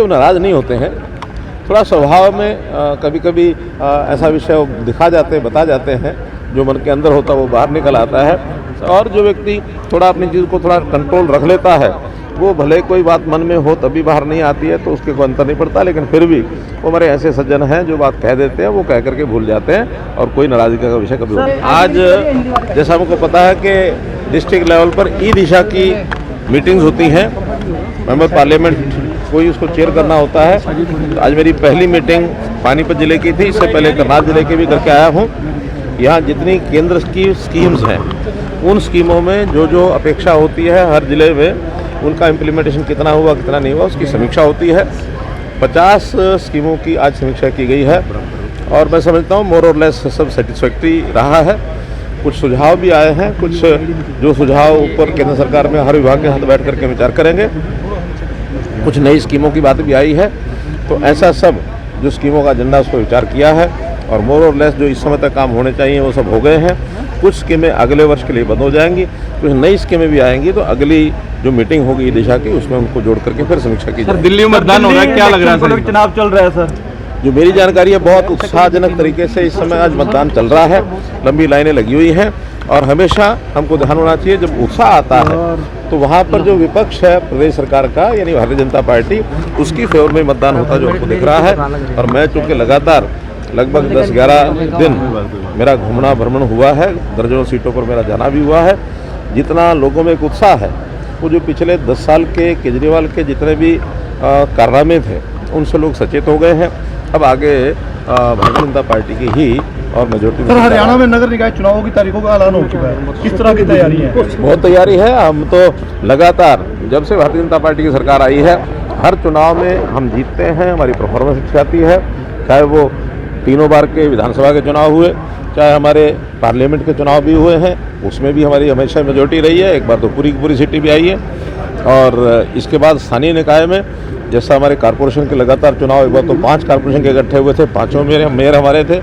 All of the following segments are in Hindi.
वो नाराज़ नहीं होते हैं, थोड़ा स्वभाव में कभी कभी ऐसा विषय दिखा जाते बता जाते हैं, जो मन के अंदर होता वो बाहर निकल आता है। और जो व्यक्ति थोड़ा अपनी चीज़ को थोड़ा कंट्रोल रख लेता है, वो भले कोई बात मन में हो तभी बाहर नहीं आती है तो उसके कोई अंतर नहीं पड़ता, लेकिन फिर भी वो हमारे ऐसे सज्जन हैं जो बात कह देते हैं, वो कह करके भूल जाते हैं और कोई नाराज़गी का विषय कभी होता है। आज जैसा हमको पता है कि डिस्ट्रिक्ट लेवल पर ई दिशा की मीटिंग्स होती हैं, मेंबर पार्लियामेंट कोई उसको चेयर करना होता है। तो आज मेरी पहली मीटिंग पानीपत जिले की थी, इससे पहले करनाल जिले के भी करके आया हूँ। यहाँ जितनी केंद्र की स्कीम्स हैं, उन स्कीमों में जो जो अपेक्षा होती है हर जिले में, उनका इम्प्लीमेंटेशन कितना हुआ कितना नहीं हुआ उसकी समीक्षा होती है। 50 स्कीमों की आज समीक्षा की गई है और मैं समझता हूँ मोर और लेस सब सेटिस्फैक्ट्री रहा है। कुछ सुझाव भी आए हैं, कुछ जो सुझाव ऊपर केंद्र सरकार में हर विभाग के साथ बैठ करके विचार करेंगे। कुछ नई स्कीमों की बात भी आई है, तो ऐसा सब जो स्कीमों का एजेंडा उसको विचार किया है और मोर और लेस जो इस समय तक काम होने चाहिए वो सब हो गए हैं। कुछ स्कीमें अगले वर्ष के लिए बंद हो जाएंगी, कुछ नई स्कीमें भी आएंगी, तो अगली जो मीटिंग होगी दिशा की उसमें उनको जोड़ करके फिर समीक्षा की जाएगी। दिल्ली में मतदान हो रहा है, क्या लग रहा है सर? चुनाव चल रहा है सर। जो मेरी जानकारी है बहुत उत्साहजनक तरीके से इस समय आज मतदान चल रहा है, लंबी लाइनें लगी हुई हैं और हमेशा हमको ध्यान होना चाहिए जब उत्साह आता है तो वहाँ पर जो विपक्ष है प्रदेश सरकार का यानी भारतीय जनता पार्टी, उसकी फेवर में मतदान होता जो हमको दिख रहा है। और मैं चूँकि लगातार लगभग 10-11 दिन मेरा घूमना भ्रमण हुआ है, दर्जनों सीटों पर मेरा जाना भी हुआ है, जितना लोगों में एक उत्साह है वो जो पिछले 10 साल के केजरीवाल के जितने भी कारनामे थे उनसे लोग सचेत हो गए हैं। अब आगे भारतीय जनता पार्टी की ही और मेजोरिटी। सर हरियाणा में नगर निकाय चुनावों की तारीखों का ऐलान हो चुका है, किस तरह की तैयारी है? बहुत तैयारी है। हम तो लगातार जब से भारतीय जनता पार्टी की सरकार आई है हर चुनाव में हम जीतते हैं, हमारी परफॉर्मेंस अच्छी आती है, चाहे वो तीनों बार के विधानसभा के चुनाव हुए, चाहे हमारे पार्लियामेंट के चुनाव भी हुए हैं, उसमें भी हमारी हमेशा मेजोरिटी रही है। एक बार तो पूरी की पूरी सीटें भी आई है। और इसके बाद स्थानीय निकाय में जैसा हमारे कारपोरेशन के लगातार चुनाव, एक बार तो 5 कारपोरेशन के इकट्ठे हुए थे, 5 मेयर हमारे थे।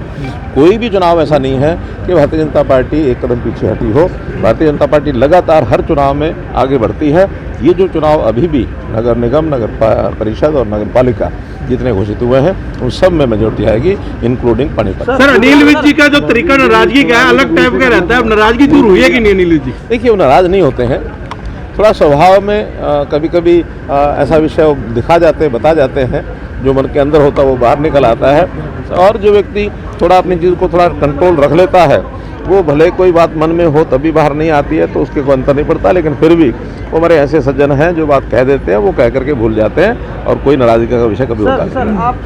कोई भी चुनाव ऐसा नहीं है कि भारतीय जनता पार्टी एक कदम पीछे हटी हो। भारतीय जनता पार्टी लगातार हर चुनाव में आगे बढ़ती है। ये जो चुनाव अभी भी नगर निगम, नगर परिषद और नगर पालिका जितने घोषित हुए हैं उन सब में मेजोरिटी आएगी, इंक्लूडिंग पानीपत। सर अनिल विज जी का जो तरीका नाराजगी का है अलग टाइप का रहता है, अब नाराजगी दूर हुई है कि नहीं? अनिल विज जी देखिए वो नाराज़ नहीं होते हैं, थोड़ा स्वभाव में कभी कभी ऐसा विषय दिखा जाते बता जाते हैं, जो मन के अंदर होता वो बाहर निकल आता है। और जो व्यक्ति थोड़ा अपनी चीज़ को थोड़ा कंट्रोल रख लेता है, वो भले कोई बात मन में हो तभी बाहर नहीं आती है तो उसके कोई अंतर नहीं पड़ता, लेकिन फिर भी वो हमारे ऐसे सज्जन हैं जो बात कह देते हैं, वो कह करके भूल जाते हैं और कोई नाराज़गी का विषय कभी होता नहीं। सर आप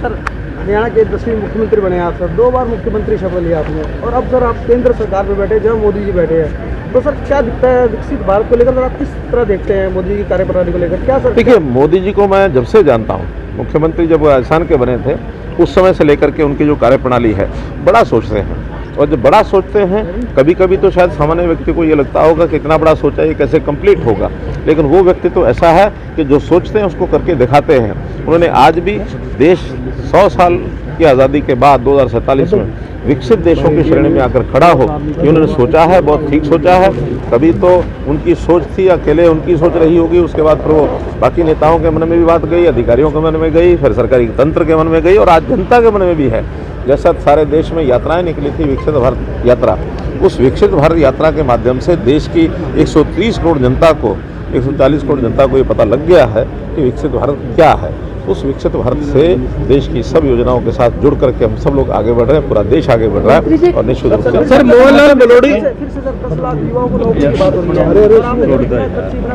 हरियाणा के 10वें मुख्यमंत्री बने आप सर, 2 बार मुख्यमंत्री शपथ लिया आपने और अब सर आप केंद्र सरकार में बैठे जहाँ मोदी जी बैठे हैं, तो सर क्या दिखता है विकसित भारत को लेकर? आप किस तरह देखते हैं मोदी जी की कार्यप्रणाली को लेकर? क्या सर? देखिए मोदी जी को मैं जब से जानता हूँ, मुख्यमंत्री जब राजस्थान के बने थे उस समय से लेकर के उनकी जो कार्यप्रणाली है बड़ा सोचते हैं। और जब बड़ा सोचते हैं कभी कभी तो शायद सामान्य व्यक्ति को ये लगता होगा कि इतना बड़ा सोचा ये कैसे कंप्लीट होगा, लेकिन वो व्यक्ति तो ऐसा है कि जो सोचते हैं उसको करके दिखाते हैं। उन्होंने आज भी देश 100 साल की आज़ादी के बाद 2047 में विकसित देशों की श्रेणी में आकर खड़ा हो, ये उन्होंने सोचा है, बहुत ठीक सोचा है। कभी तो उनकी सोच थी अकेले उनकी सोच रही होगी, उसके बाद फिर वो बाकी नेताओं के मन में भी बात गई, अधिकारियों के मन में गई, फिर सरकारी तंत्र के मन में गई और आज जनता के मन में भी है। जैसा सारे देश में यात्राएं निकली थी विकसित भारत यात्रा, उस विकसित भारत यात्रा के माध्यम से देश की 130 करोड़ जनता को, 140 करोड़ जनता को ये पता लग गया है कि विकसित भारत क्या है। उस विकसित भारत से देश की सब योजनाओं के साथ जुड़ करके हम सब लोग आगे बढ़ रहे हैं, पूरा देश आगे बढ़ रहा है और निश्चित रूप से सर मोहनलाल बलोड़ी फिर से सर 10 लाख युवाओं को नौकरी की बात हो रही है, आपने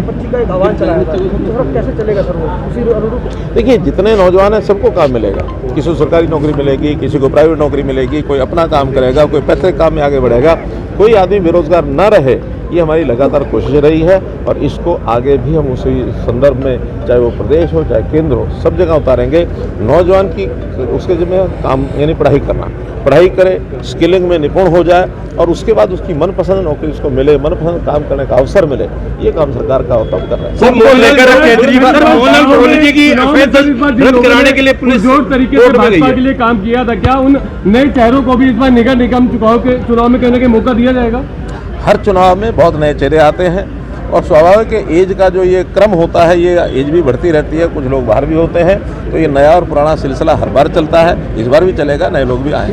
25 का एक आह्वान चलाया था, तो कैसे चलेगा सर वो उसी अनुरूप? देखिए जितने नौजवान हैं सबको काम मिलेगा, किसी को सरकारी नौकरी मिलेगी, किसी को प्राइवेट नौकरी मिलेगी, कोई अपना काम करेगा, कोई पैतृक काम में आगे बढ़ेगा, कोई आदमी बेरोजगार न रहे, ये हमारी लगातार कोशिश रही है और इसको आगे भी हम उसी संदर्भ में चाहे वो प्रदेश हो चाहे केंद्र हो सब जगह उतारेंगे। नौजवान की उसके जिम्मे काम यानी पढ़ाई करे, स्किलिंग में निपुण हो जाए और उसके बाद उसकी मनपसंद नौकरी उसको मिले, मनपसंद काम करने का अवसर मिले, ये काम सरकार का होता कर रहा है। सर मोहनलाल बलोड़ी की रद्द कराने के लिए पुलिस जोर तरीके से भाजपा के लिए काम किया था, क्या उन नए चेहरों को भी इस बार नगर निगम चुनाव में कहने का मौका दिया जाएगा? हर चुनाव में बहुत नए चेहरे आते हैं और स्वाभाविक एज का जो ये क्रम होता है, ये एज भी बढ़ती रहती है, कुछ लोग बाहर भी होते हैं, तो ये नया और पुराना सिलसिला हर बार चलता है, इस बार भी चलेगा, नए लोग भी आएंगे।